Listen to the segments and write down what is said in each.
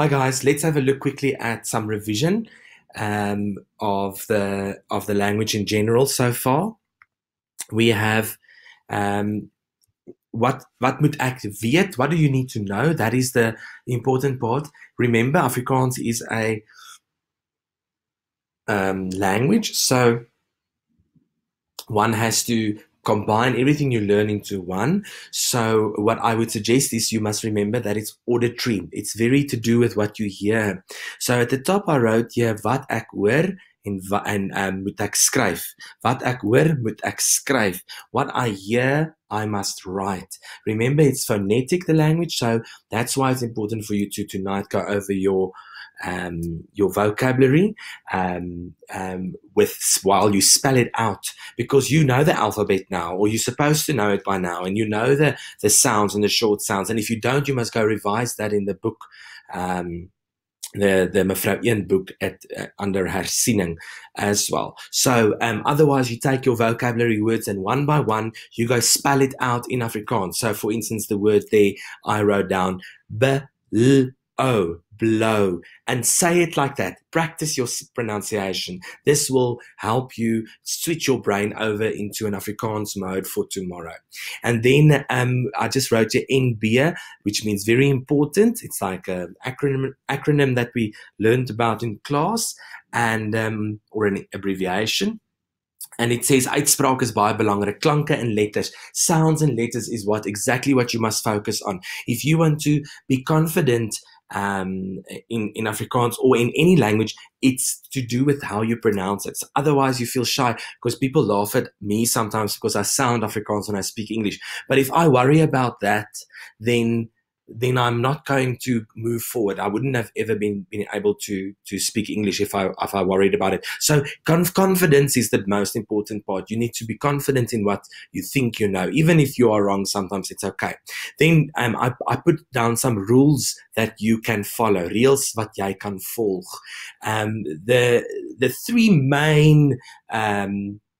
Hi guys, let's have a look quickly at some revision of the language in general so far. We have wat moet ek weet? What do you need to know? That is the important part. Remember, Afrikaans is a language, so one has to combine everything you learn into one. So what I would suggest is you must remember that it's auditory. It's very to do with what you hear. So at the top I wrote here, wat ek hoor en moet ek skryf. Wat ek hoor, moet ek skryf. What I hear, I must write. Remember, it's phonetic, the language, so that's why it's important for you to tonight go over your vocabulary while you spell it out, because you know the alphabet now, or you're supposed to know it by now, and you know the sounds and the short sounds. And if you don't, you must go revise that in the book, the Mevrou 1 book under Hersiening as well. So otherwise you take your vocabulary words and one by one you go spell it out in Afrikaans. So for instance, the word there I wrote down, blow, and say it like that. Practice your pronunciation. This will help you switch your brain over into an Afrikaans mode for tomorrow. And then I just wrote here NB, which means very important. It's like an acronym that we learned about in class, and or an abbreviation. And it says uitspraak is baie belangrik. Klanke en letters, sounds and letters is exactly what you must focus on. If you want to be confident in Afrikaans or in any language, it's to do with how you pronounce it. So otherwise you feel shy, because people laugh at me sometimes because I sound Afrikaans when I speak English. But if I worry about that, then I'm not going to move forward. I wouldn't have ever been able to speak English if I worried about it. So confidence is the most important part. You need to be confident in what you think you know. Even if you are wrong, sometimes it's okay. Then I put down some rules that you can follow. Reels wat jy kan volg. The three main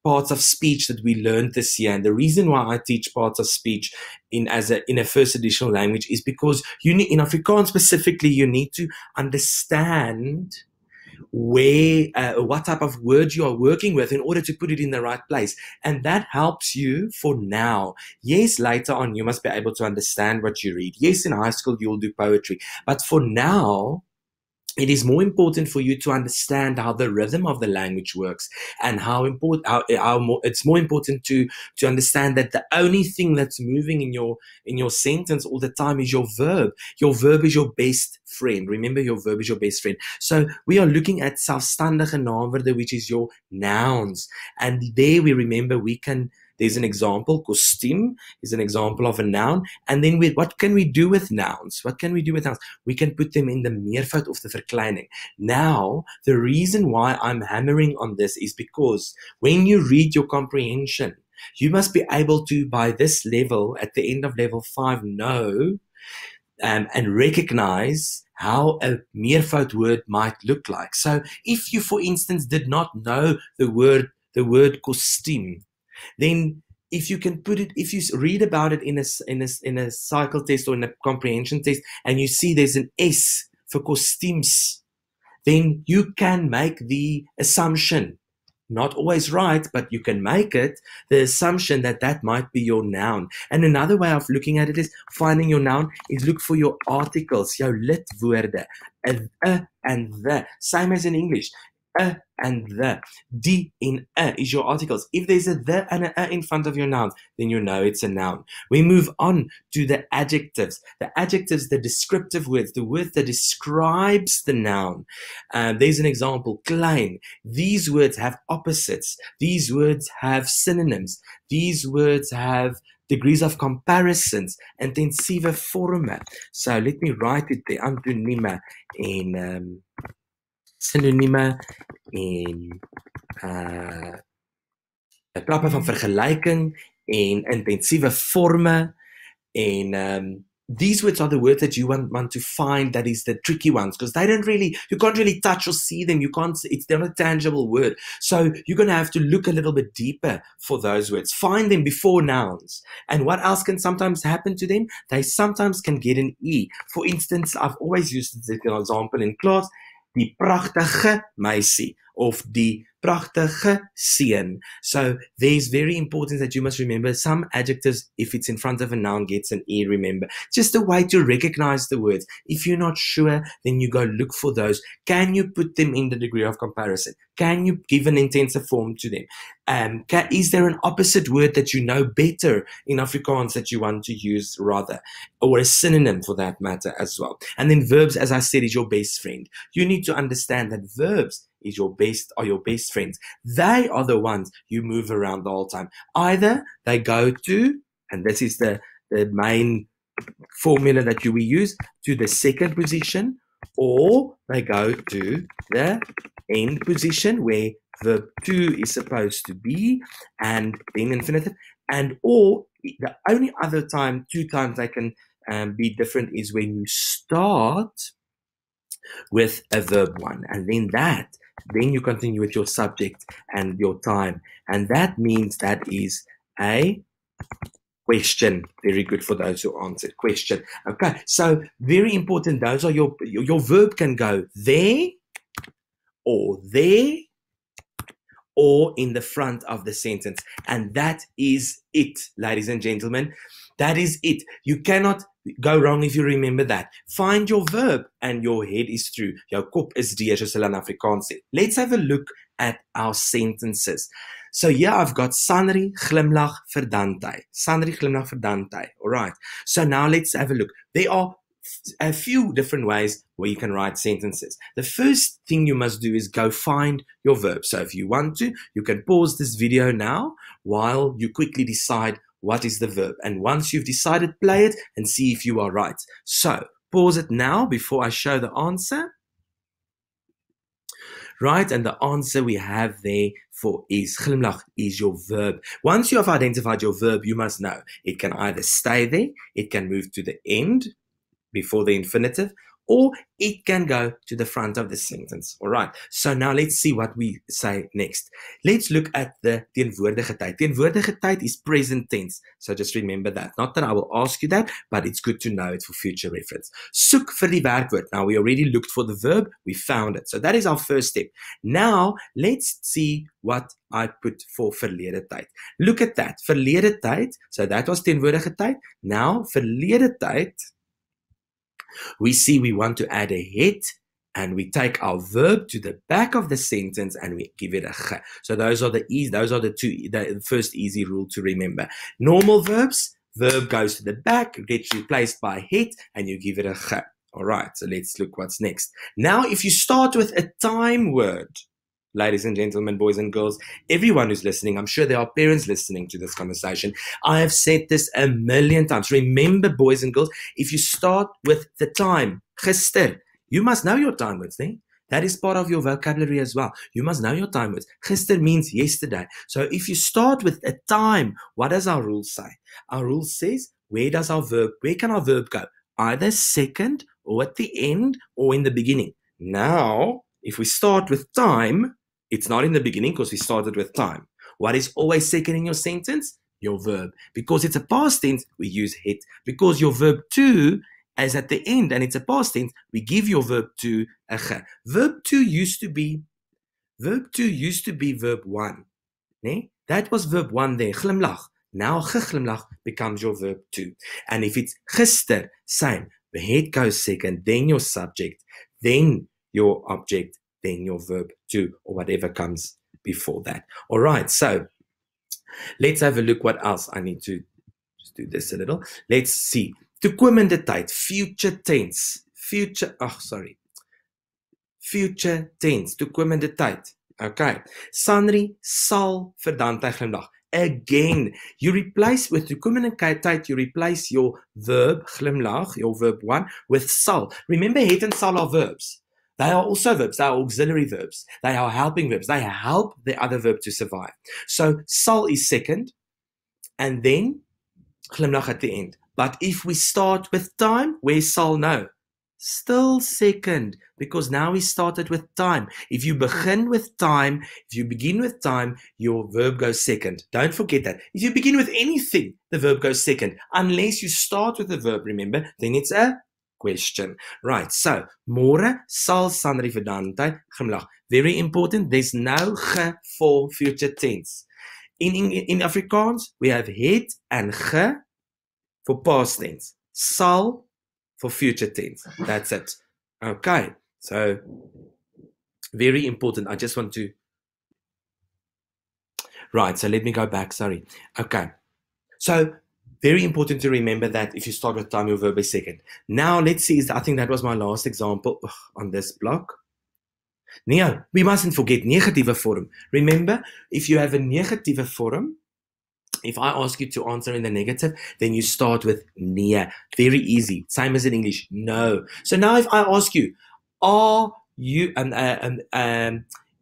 parts of speech that we learned this year, and the reason why I teach parts of speech in a first additional language is because you need, in Afrikaans specifically, you need to understand what type of words you are working with in order to put it in the right place. And that helps you for now. Yes, later on you must be able to understand what you read. Yes, in high school you'll do poetry. But for now, it is more important for you to understand how the rhythm of the language works, and it's more important to understand that the only thing that's moving in your sentence all the time is your verb. Your verb is your best friend. Remember, your verb is your best friend. So we are looking at selfstandige naamwoorde, which is your nouns, and there we remember there's an example. Kostuum is an example of a noun. And then what can we do with nouns? What can we do with nouns? We can put them in the meervoud of the verkleining. Now, the reason why I'm hammering on this is because when you read your comprehension, you must be able to, by this level, at the end of level 5, know and recognize how a meervoud word might look like. So if you, for instance, did not know the word kostuum, then if you read about it in a cycle test or in a comprehension test, and you see there's an S for kostuums, then you can make the assumption, not always right, but you can make it, the assumption that might be your noun. And another way of looking at it is finding your noun is look for your articles, jou lidwoorde, a and the, same as in English. A and the, die en is your articles. If there's a the and a in front of your noun, then you know it's a noun. We move on to the adjectives. The adjectives, the descriptive words, the word that describes the noun. There's an example, klein. These words have opposites. These words have synonyms. These words have degrees of comparisons, intensieve forme. So let me write it there, antonieme en synonieme en klappe van vergelyking en intensiewe forme en these words are the words that you want to find, that is the tricky ones, because you can't really touch or see them. They're not a tangible word. So you're going to have to look a little bit deeper for those words. Find them before nouns. And what else can sometimes happen to them? They sometimes can get an E. For instance, I've always used this example in class, die prachtige meisie, of die prachtige seun. So there's very important that you must remember some adjectives, if it's in front of a noun, gets an E, remember. Just a way to recognize the words. If you're not sure, then you go look for those. Can you put them in the degree of comparison? Can you give an intensive form to them? Is there an opposite word that you know better in Afrikaans that you want to use rather? Or a synonym for that matter as well. And then verbs, as I said, is your best friend. You need to understand that verbs are your best friends. They are the ones you move around the whole time. Either they go to, and this is the main formula that we use, to the second position, or they go to the end position where verb to is supposed to be, and then infinitive, or the only other time, 2 times they can be different is when you start with a verb 1, and then you continue with your subject and your time, and that means that is a question. Very good for those who answered question. Okay, so very important. Those are your verb can go there, or in the front of the sentence, and that is it, ladies and gentlemen. That is it. You cannot go wrong if you remember that. Find your verb and your head is through. Jou kop is deur, soos hulle in Afrikaans sê. Let's have a look at our sentences. So here I've got Sanri glimlag verdantheid. Sanri glimlag verdantheid. All right. So now let's have a look. There are a few different ways where you can write sentences. The first thing you must do is go find your verb. So if you want to, you can pause this video now while you quickly decide what is the verb. And once you've decided, play it and see if you are right. So pause it now before I show the answer. Right, and the answer we have there for is glimlag is your verb. Once you have identified your verb, you must know it can either stay there, it can move to the end before the infinitive, or it can go to the front of the sentence. All right, so now let's see what we say next. Let's look at the teenwoordige tyd. Teenwoordige tyd is present tense, so just remember that. Not that I will ask you that, but it's good to know it for future reference. Soek vir die werkwoord. Now we already looked for the verb, we found it. So that is our first step. Now let's see what I put for verlede tyd. Look at that, verlede tyd. So that was teenwoordige tyd. Now verlede tyd, we see we want to add a het, and we take our verb to the back of the sentence and we give it a ge. So those are the first easy rule to remember. Normal verbs, verb goes to the back, gets replaced by het, and you give it a ge. All right, so let's look what's next. Now, if you start with a time word, ladies and gentlemen, boys and girls, everyone who's listening, I'm sure there are parents listening to this conversation. I have said this a million times. Remember, boys and girls, if you start with the time, gister, you must know your time words, eh? That is part of your vocabulary as well. You must know your time words. Gister means yesterday. So if you start with a time, what does our rule say? Our rule says, where can our verb go? Either second, or at the end, or in the beginning. Now, if we start with time, it's not in the beginning because we started with time. What is always second in your sentence? Your verb. Because it's a past tense, we use het. Because your verb to is at the end and it's a past tense, we give your verb to a ge. Verb to used to be verb 1. Nee? That was verb 1 there, glimlag. Now geglimlag becomes your verb 2. And if it's gister, same. The het goes second, then your subject, then your object, then your verb to, or whatever comes before that. All right, so let's have a look what else. I need to just do this a little. Let's see. Toekomende tyd, future tense. Future tense, toekomende tyd. Okay. Sanri sal verdantheid glimlag. Again, you replace with toekomende tyd, you replace your verb glimlag, your verb 1, with sal. Remember, het and sal are verbs. They are also verbs. They are auxiliary verbs. They are helping verbs. They help the other verb to survive. So sal is second, and then glimlag at the end. But if we start with time, where's sal now? Still second, because now we started with time. If you begin with time, your verb goes second. Don't forget that. If you begin with anything, the verb goes second. Unless you start with the verb, remember, then it's a question. Right, so, môre sal Sandri vir Dante glimlag. Very important, there's no ge for future tense. In Afrikaans, we have het and ge for past tense. Sal for future tense. That's it. Okay, so very important. I just want to... Right, so let me go back, sorry. Okay, so very important to remember that if you start with time, your verb is second. Now, let's see, I think that was my last example on this block. Nee, we mustn't forget negative form. Remember, if you have a negative form, if I ask you to answer in the negative, then you start with nee. Very easy. Same as in English. No. So now if I ask you, are you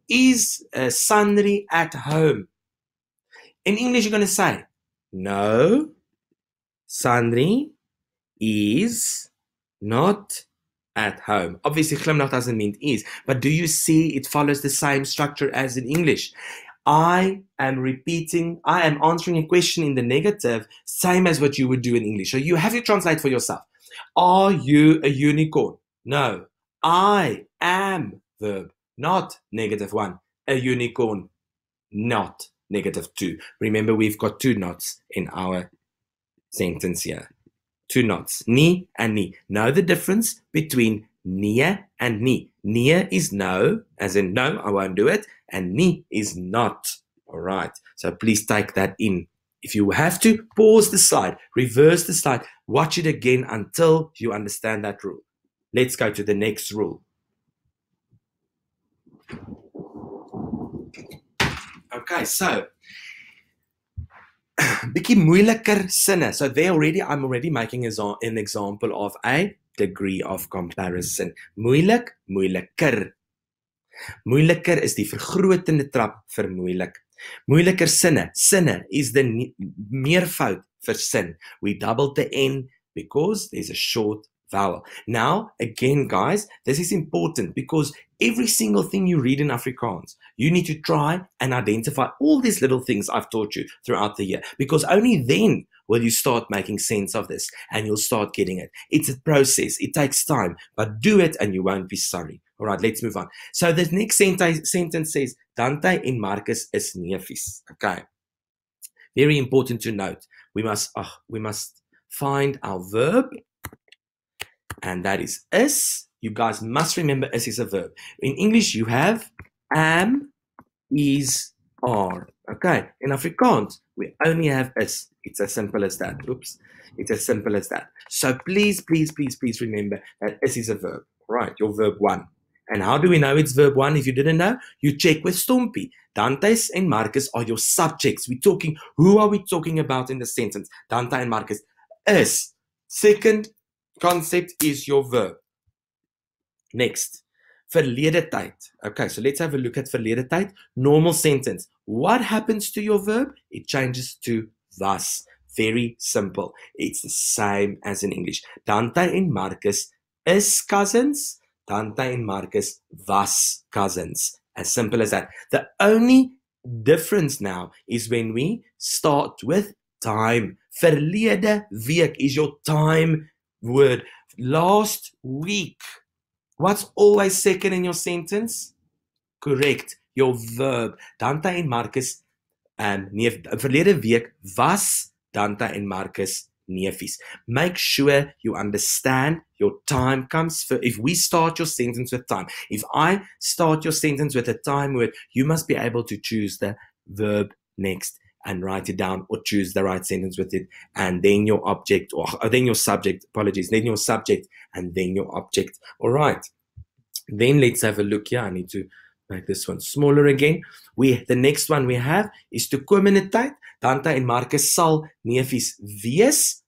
is Sandri at home? In English, you're going to say, no, Sandri is not at home. Obviously, glimlag doesn't mean is, but do you see it follows the same structure as in English? I am answering a question in the negative, same as what you would do in English. So you have to translate for yourself. Are you a unicorn? No. I am verb, not negative 1. A unicorn, not negative 2. Remember, we've got 2 knots in our sentence here. 2 knots, nie and nie. Know the difference between nie and nie. Nie is no, as in no, I won't do it, and nie is not. All right, so please take that in. If you have to, pause the slide, reverse the slide, watch it again until you understand that rule. Let's go to the next rule. Okay, so bietjie moeiliker sinne. So there already, I'm already making an example of a degree of comparison. Moeilik, moeiliker. Moeiliker is die vergrotende trap vir moeilik. Moeiliker sinne. Sinne is the meervoud vir sin. We double the N because there's a short vowel. Now, again, guys, this is important because every single thing you read in Afrikaans, you need to try and identify all these little things I've taught you throughout the year, because only then will you start making sense of this and you'll start getting it. It's a process. It takes time, but do it and you won't be sorry. All right, let's move on. So the next sentence says, Dante en Marcus is neefies. Okay. Very important to note. We must find our verb, and that is. You guys must remember is a verb. In English, you have am, is, are. Okay. In Afrikaans, we only have is. It's as simple as that. Oops. It's as simple as that. So please, please, please, please remember that is a verb. Right, your verb 1. And how do we know it's verb 1? If you didn't know, you check with Stompie. Dantes and Marcus are your subjects. Who are we talking about in the sentence? Dante and Marcus is. Second concept is your verb. Next, verlede tyd. Okay, so let's have a look at verlede tyd. Normal sentence. What happens to your verb? It changes to was. Very simple. It's the same as in English. Dante and Marcus is cousins. Dante and Marcus was cousins. As simple as that. The only difference now is when we start with time. Verlede week is your time word. Last week. What's always second in your sentence? Correct. Your verb. Dante en Marcus verlede week was Dante en Marcus neefies. Make sure you understand your time comes first. If we start your sentence with time, if I start your sentence with a time word, you must be able to choose the verb next and write it down, or choose the right sentence with it, and then your object, or then your subject, then your subject, and then your object. All right. Then let's have a look here. I need to make this one smaller again. The next one we have is toekomende tyd. Dante en Marcus sal neefies wees.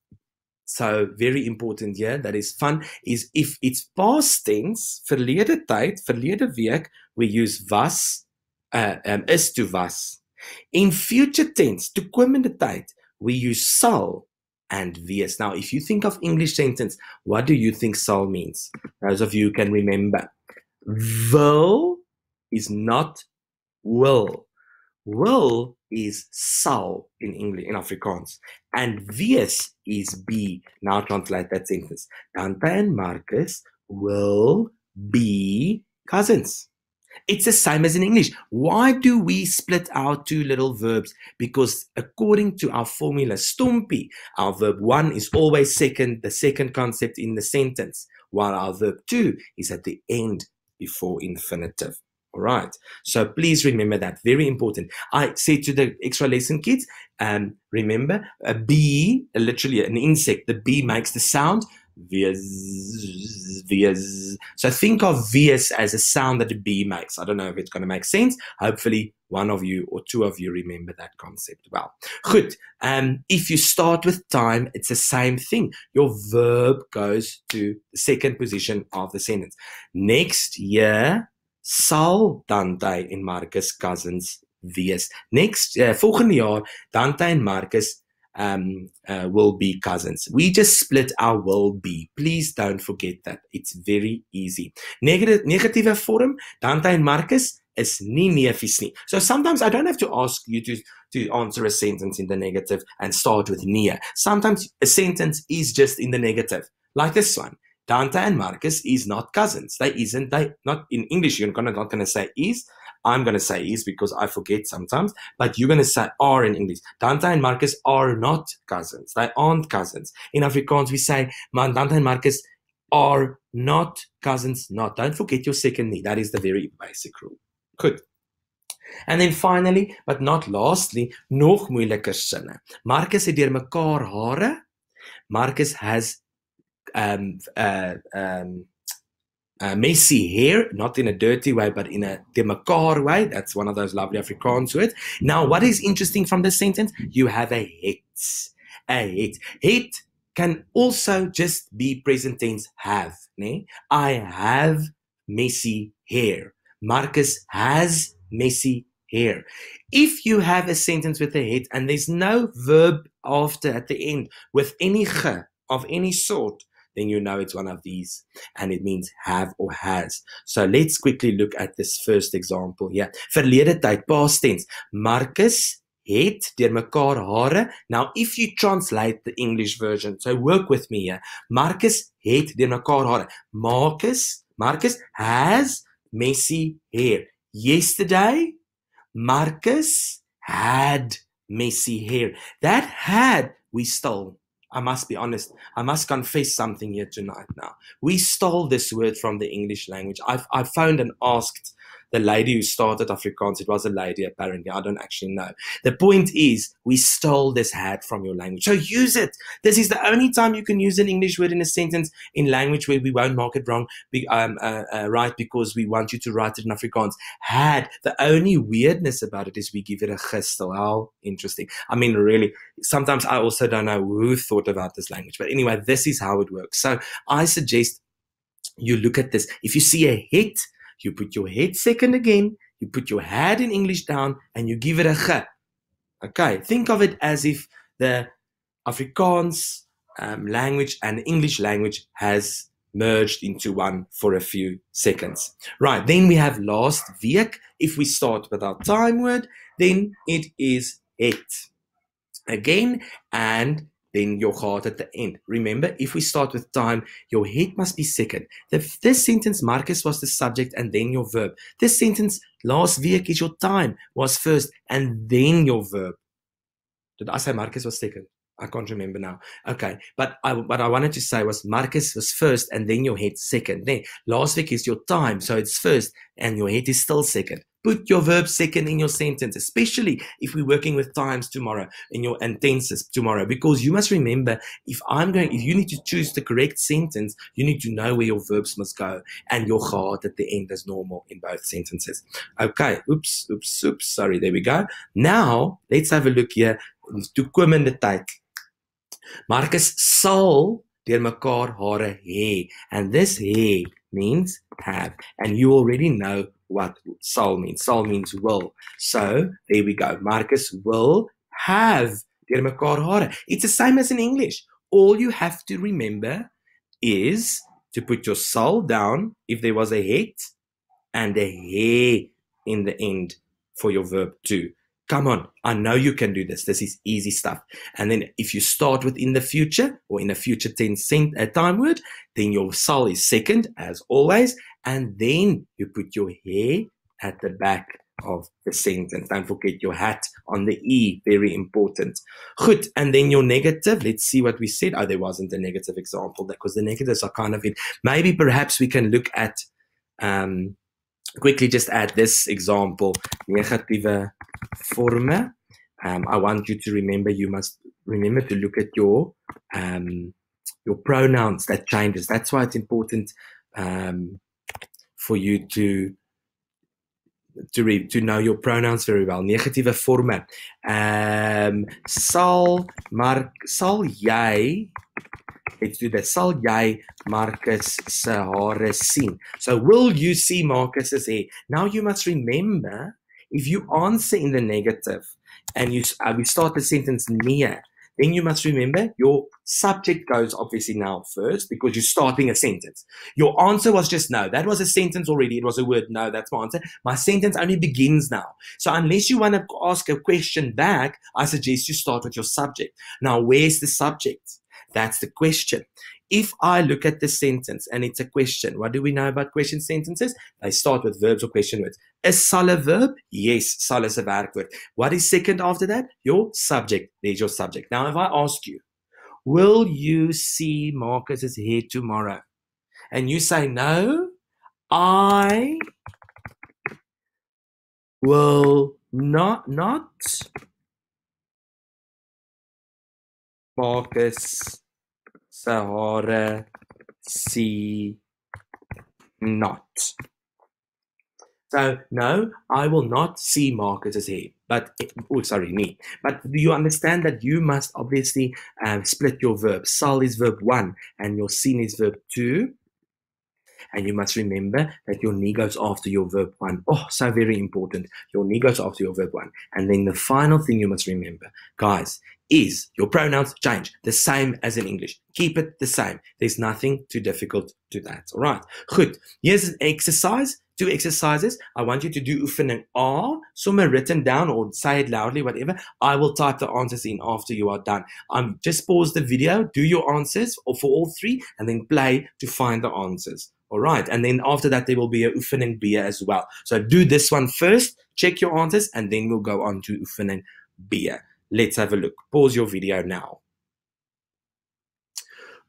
So very important here, that is fun, is if it's past tense, verlede tyd, verlede week, we use was, is to was. In future tense, toekomende tyd, we use sal, and wees. Now, if you think of English sentence, what do you think sal means? Those of you who can remember. Wil is not will. Will is sal in English, in Afrikaans. And wees is be. Now translate that sentence. Dante and Marcus will be cousins. It's the same as in English. Why do we split our two little verbs? Because according to our formula, Stumpy, our verb 1 is always second, the second concept in the sentence, while our verb 2 is at the end before infinitive. All right. So please remember that. Very important. I said to the extra lesson kids, remember, a bee, literally an insect, the bee makes the sound. Vies, vies. So think of vies as a sound that a bee makes. I don't know if it's going to make sense. Hopefully one of you or two of you remember that concept well. Good. If you start with time, it's the same thing. Your verb goes to the second position of the sentence. Next year, sal Dante en Marcus cousins wees. Volgende jaar, Dante en Marcus will be cousins. We just split our will be. Please don't forget that. It's very easy. Negative form, Dante and Marcus is nie neefies nie. So sometimes I don't have to ask you to answer a sentence in the negative and start with nie. Sometimes a sentence is just in the negative, like this one. Dante and Marcus is not cousins. They not in English. You're not going to say is. I'm going to say is because I forget sometimes, but you're going to say are in English. Dante and Marcus are not cousins. They aren't cousins. In Afrikaans, we say, Dante and Marcus are not cousins. Not. Don't forget your second nie. That is the very basic rule. Good. And then finally, but not lastly, nog moeiliker sinne. Marcus het deur mekaar hare. Marcus has messy hair, not in a dirty way, but in a de mekaar way. That's one of those lovely Afrikaans words. Now, what is interesting from this sentence? You have a het. A het. Het can also just be present tense have. Nee? I have messy hair. Marcus has messy hair. If you have a sentence with a het and there's no verb after at the end with any ge of any sort, then you know it's one of these, and it means have or has. So let's quickly look at this first example here. Verlede tyd, past tense. Marcus het deur mekaar hare. Now, if you translate the English version, so work with me here. Marcus het deur mekaar hare. Marcus has messy hair. Yesterday, Marcus had messy hair. That had we stole. I must be honest. I must confess something here tonight now. We stole this word from the English language. I phoned and asked the lady who started Afrikaans. It was a lady, apparently. I don't actually know. The point is, we stole this had from your language. So use it. This is the only time you can use an English word in a sentence in language where we won't mark it wrong, right, because we want you to write it in Afrikaans. Had. The only weirdness about it is we give it a gestel. How interesting. I mean, really, sometimes I also don't know who thought about this language. But anyway, this is how it works. So I suggest you look at this. If you see a het, you put your head second again, you put your had in English down, and you give it a ge. Okay, think of it as if the Afrikaans language and English language has merged into one for a few seconds. Right, then we have last week. If we start with our time word, then it is het. Again, and then your heart at the end. Remember, if we start with time, your head must be second. This sentence, Marcus was the subject and then your verb. This sentence, last week is your time, was first and then your verb. Did I say Marcus was second? I can't remember now. Okay, but what I wanted to say was Marcus was first and then your head second. Then last week is your time, so it's first and your head is still second. Put your verb second in your sentence, especially if we're working with times tomorrow and tenses tomorrow, because you must remember if you need to choose the correct sentence, you need to know where your verbs must go and your heart at the end as normal in both sentences. Okay, oops, sorry, there we go. Now, let's have a look here. Toekomende tyd. Marcus sal deur mekaar hare hê, and this hê means have, and you already know what sal means. Sal means will. So there we go. Marcus will have deur mekaar hare. It's the same as in English. All you have to remember is to put your sal down if there was a het and a he in the end for your verb to. Come on, I know you can do this. This is easy stuff. And then if you start with in the future or in a future tense time word, then your sal is second as always, and then you put your he at the back of the sentence. Don't forget your hat on the E, very important. Goed, and then your negative, let's see what we said. Oh, there wasn't a negative example because the negatives are kind of in. Maybe perhaps we can look at, quickly just add this example, negative forme. I want you to remember, you must remember to look at your pronouns that changes. That's why it's important for you to know your pronouns very well. Negative forme. Sal jy, let's do that. Sal jy Marcus se hare sien? So will you see Marcus's hair? Now you must remember, if you answer in the negative and we start the sentence near, then you must remember your subject goes obviously now first because you're starting a sentence. Your answer was just no. That was a sentence already. It was a word no. That's my answer. My sentence only begins now. So unless you want to ask a question back, I suggest you start with your subject. Now, where's the subject? That's the question. If I look at the sentence and it's a question, what do we know about question sentences? They start with verbs or question words. Is sal a verb? Yes, sal is a werkwoord. What is second after that? Your subject. There's your subject. Now, if I ask you, will you see Marcus's hair tomorrow? And you say, no, I will not Marcus se hare see not. So, no, I will not see Marcus's hair. But, me. But do you understand that you must obviously split your verb? Sal is verb 1 and your seen is verb 2. And you must remember that your ni goes after your verb 1. Oh, so very important. Your ni goes after your verb 1. And then the final thing you must remember, guys, is your pronouns change the same as in English. Keep it the same. There's nothing too difficult to that. All right. Goed. Here's an exercise. 2 exercises. I want you to do oefening A, somewhere written down or say it loudly, whatever. I will type the answers in after you are done. Just pause the video, do your answers for all 3, and then play to find the answers. All right. And then after that, there will be a oefening B as well. So do this one first, check your answers, and then we'll go on to oefening B. Let's have a look. Pause your video now.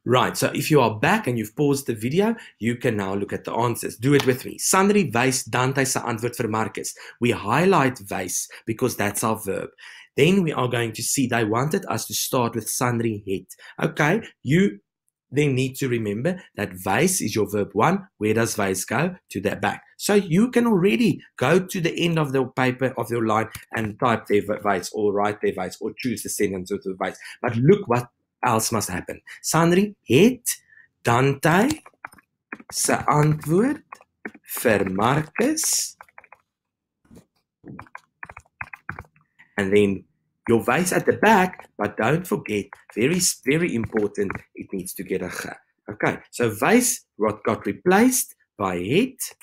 Right, so if you are back and you've paused the video, you can now look at the answers. Do it with me. Sandri wys Dante se antwoord vir Marcus. We highlight wys because that's our verb. Then we are going to see they wanted us to start with Sandri het. Okay, you then need to remember that wys is your verb 1. Where does wys go? To the back. So you can already go to the end of the paper, of your line, and type their wys or write their wys or choose the sentence with the wys. But look what else must happen. Sandri het Dante se antwoord vir Marcus. And then your wys at the back, but don't forget, very, very important, it needs to get a ge. Okay, so wys what got replaced by het.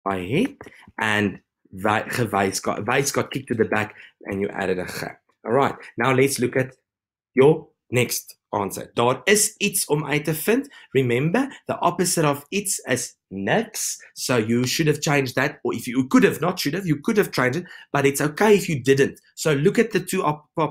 By het, and wys got kicked to the back and you added a ge. All right, now let's look at your next answer. Daar is iets om uit te vind. Remember, the opposite of iets is niks. So you should have changed that, or if you could have, not should have, you could have changed it, but it's okay if you didn't. So look at the 2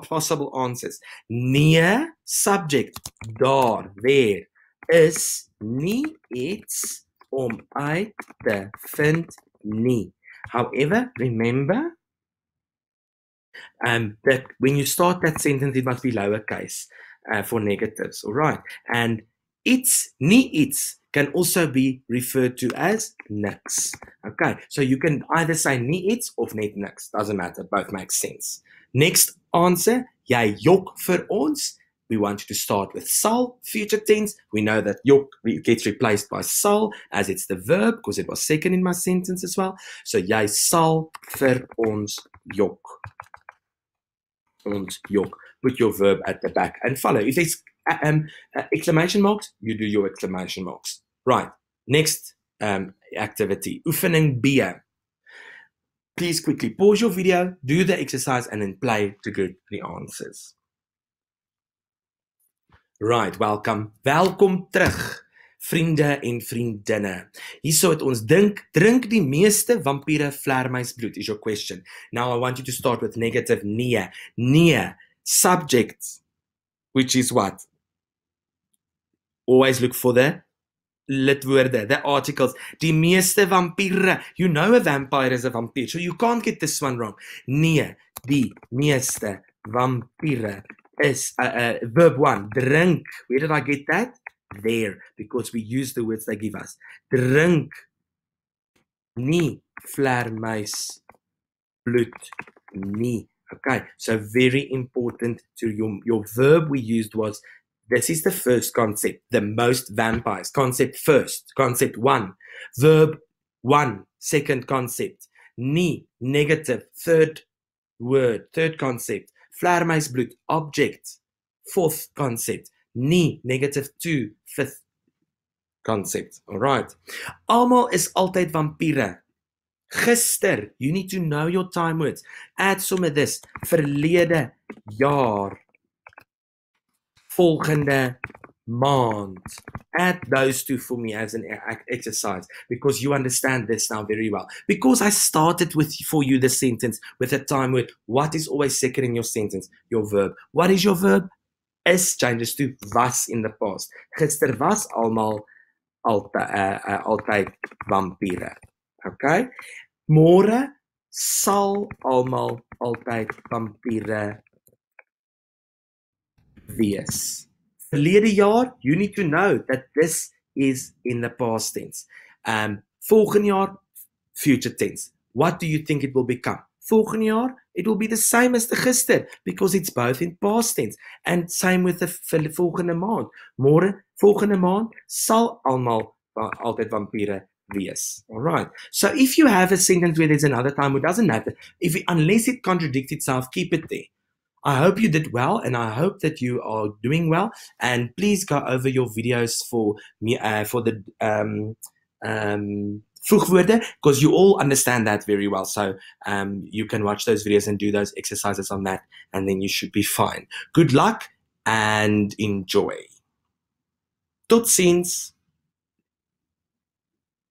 possible answers. Nee, subject, daar, there, is nie iets om uit te vind nie. However, remember that when you start that sentence, it must be lowercase for negatives, all right? And it's, nie iets, can also be referred to as niks. Okay, so you can either say nie iets of net niks. Doesn't matter, both make sense. Next answer, jy jok vir ons. we want you to start with sal, future tense. We know that yok gets replaced by sal as it's the verb because it was second in my sentence as well. So jy sal vir ons jok. Ons jok. Put your verb at the back and follow. If there's exclamation marks, you do your exclamation marks. Right. Next activity. Oefening B. Please quickly pause your video, do the exercise, and then play to get the answers. Right, welcome. Welkom terug, vriende en vriendinne. Hierso het ons drink die meeste vampiere vleermuisbloed is your question. Now I want you to start with negative nee. Nee, subject, which is what? Always look for the lidwoorde, the articles. Die meeste vampiere. You know a vampire is a vampire, so you can't get this one wrong. Nee, die meeste vampiere is verb 1, drink. Where did I get that? There, because we use the words they give us. Drink nie vleermuis bloed nie. Okay, so very important to your verb we used was, this is the first concept, the most vampires. Concept first, concept 1. Verb 1, second concept. Nie, negative, third word, third concept. Vleermuisbloed, object, fourth concept. Nie, negative 2, fifth concept. All right. Almal is altyd vampiere. Gister, you need to know your time words. Add some of this. Verlede jaar. Volgende maand. Add those two for me as an exercise because you understand this now very well. Because I started for you the sentence with a time word. What is always second in your sentence? Your verb. What is your verb? Is changes to was in the past. Gister was almal altyd vampiere. Okay? Môre sal almal altyd vampiere wees. Verlede jaar, you need to know that this is in the past tense. Volgende jaar, future tense. What do you think it will become? Volgende jaar, it will be the same as the gister because it's both in past tense. And same with the volgende maand. Môre, volgende maand, sal almal altyd vampiere wees. All right. So if you have a sentence where there's another time, it doesn't matter. Unless it contradicts itself, keep it there. I hope you did well, and I hope that you are doing well. And please go over your videos for me for the voegwoorde, because you all understand that very well. So you can watch those videos and do those exercises on that, and then you should be fine. Good luck and enjoy. Tot ziens.